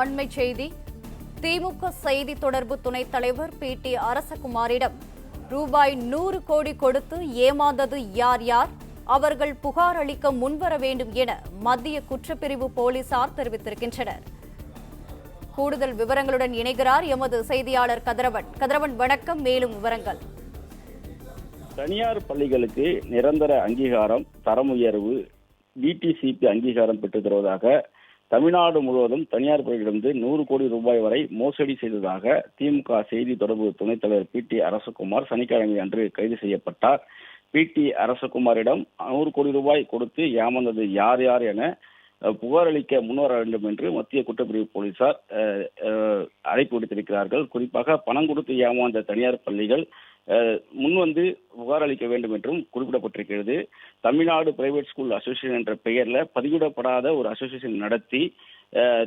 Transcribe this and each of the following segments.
அண்மை செய்தி. திமுக செய்தி தொடர்பு துணைத் தலைவர் பி.டி. அரசகுமாரிடம் ரூபாய் 100 கோடி கொடுத்து ஏமாந்தது யார் யார், அவர்கள் புகார் அளிக்க முன்வர வேண்டும் என மத்திய குற்றப்பிரிவு போலீசார் தெரிவித்திருக்கின்றனர். கூடுதல் விவரங்களுடன் இணைகிறார் எமது செய்தியாளர் கதிரவன். கதிரவன், வணக்கம். மேலும் விவரங்கள். தனியார் பள்ளிகளுக்கு நிரந்தர அங்கீகாரம், தரம் உயர்வு, டிடிசிபி அங்கீகாரம் பெற்று தருவதாக தமிழ்நாடு முழுவதும் தனியார் பள்ளிகளிலிருந்து 100 கோடி ரூபாய் வரை மோசடி செய்ததாக திமுக செய்தி தொடர்பு துணைத் தலைவர் பி.டி. அரசகுமார் சனிக்கிழமை அன்று கைது செய்யப்பட்டார். பி.டி. அரசகுமாரிடம் 100 கோடி ரூபாய் கொடுத்து ஏமாந்தது யார் யார் என புகார் அளிக்க முன்வர வேண்டும் என்று மத்திய குற்றப்பிரிவு போலீசார் அழைப்பு விடுத்திருக்கிறார்கள். குறிப்பாக பணம் கொடுத்து ஏமாந்த தனியார் பள்ளிகள் முன்வந்து புகார் அளிக்க வேண்டும் என்றும் குறிப்பிடப்பட்டிருக்கிறது. தமிழ்நாடு பிரைவேட் ஸ்கூல் அசோசியேஷன் என்ற பெயர்ல பதிவிடப்படாத ஒரு அசோசியேஷன் நடத்தி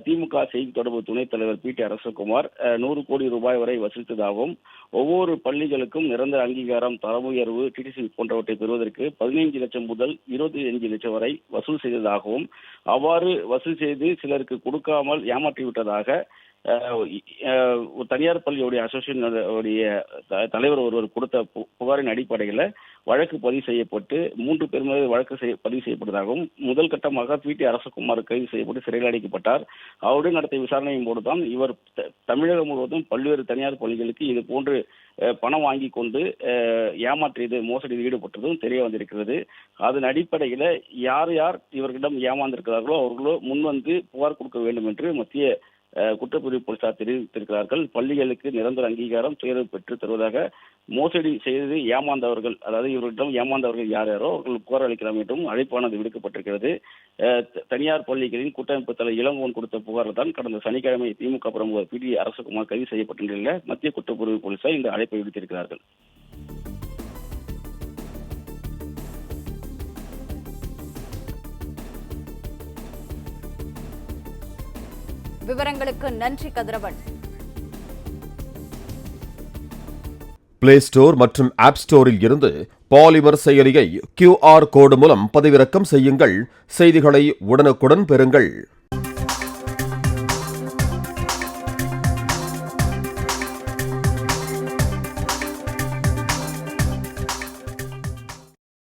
திமுக செய்தி தொடர்பு துணைத் தலைவர் பி.டி. அரசகுமார் 100 கோடி ரூபாய் வரை வசூலித்ததாகவும், ஒவ்வொரு பள்ளிகளுக்கும் நிரந்தர அங்கீகாரம், தரம் உயர்வு, டிடிசி போன்றவற்றை பெறுவதற்கு 15 லட்சம் முதல் 25 லட்சம் வரை வசூல் செய்ததாகவும், அவ்வாறு வசூல் செய்து சிலருக்கு கொடுக்காமல் ஏமாற்றிவிட்டதாக தனியார் பள்ளியுடைய அசோசியேஷனுடைய தலைவர் ஒருவர் கொடுத்த புகாரின் அடிப்படையில் வழக்கு பதிவு செய்யப்பட்டு 3 பேர் மீது வழக்கு பதிவு செய்யப்பட்டதாகவும், முதல் கட்டமாக பி.டி. அரசகுமார் கைது செய்யப்பட்டு சிறையில் அடைக்கப்பட்டார். அவருடன் நடத்திய விசாரணையின் போதுதான் இவர் தமிழகம் முழுவதும் பல்வேறு தனியார் பள்ளிகளுக்கு இது போன்று பணம் வாங்கி கொண்டு ஏமாற்றியது, மோசடியில் ஈடுபட்டதும் தெரிய வந்திருக்கிறது. அதன் அடிப்படையில் யார் யார் இவர்களிடம் ஏமாந்திருக்கிறார்களோ அவர்களோ முன்வந்து புகார் கொடுக்க வேண்டும் என்று மத்திய குற்றப்பிரிவு போலீசார் தெரிவித்திருக்கிறார்கள். பள்ளிகளுக்கு நிரந்தர அங்கீகாரம், தேர்வு பெற்று தருவதாக மோசடி செய்து ஏமாந்தவர்கள், அதாவது இவர்களிடம் ஏமாந்தவர்கள் யார் யாரோ அவர்கள் புகார் அளிக்கலாம் என்றும் அழைப்பானது விடுக்கப்பட்டிருக்கிறது. தனியார் பள்ளிகளின் கூட்டமைப்பு தலை இளங்கோவன் கொடுத்த புகாரில் தான் கடந்த சனிக்கிழமை திமுக பிரமுகர் பி.டி. அரசகுமார் கைது செய்யப்பட்ட நிலையில் மத்திய குற்றப்பிரிவு போலீசார் இந்த அழைப்பை விடுத்திருக்கிறார்கள். விவரங்களுக்கு நன்றி கதிரவன். பிளே ஸ்டோர் மற்றும் ஆப் ஸ்டோரில் இருந்து பாலிமர் செயலியை QR கோடு மூலம் பதிவிறக்கம் செய்யுங்கள். செய்திகளை உடனுக்குடன் பெறுங்கள்.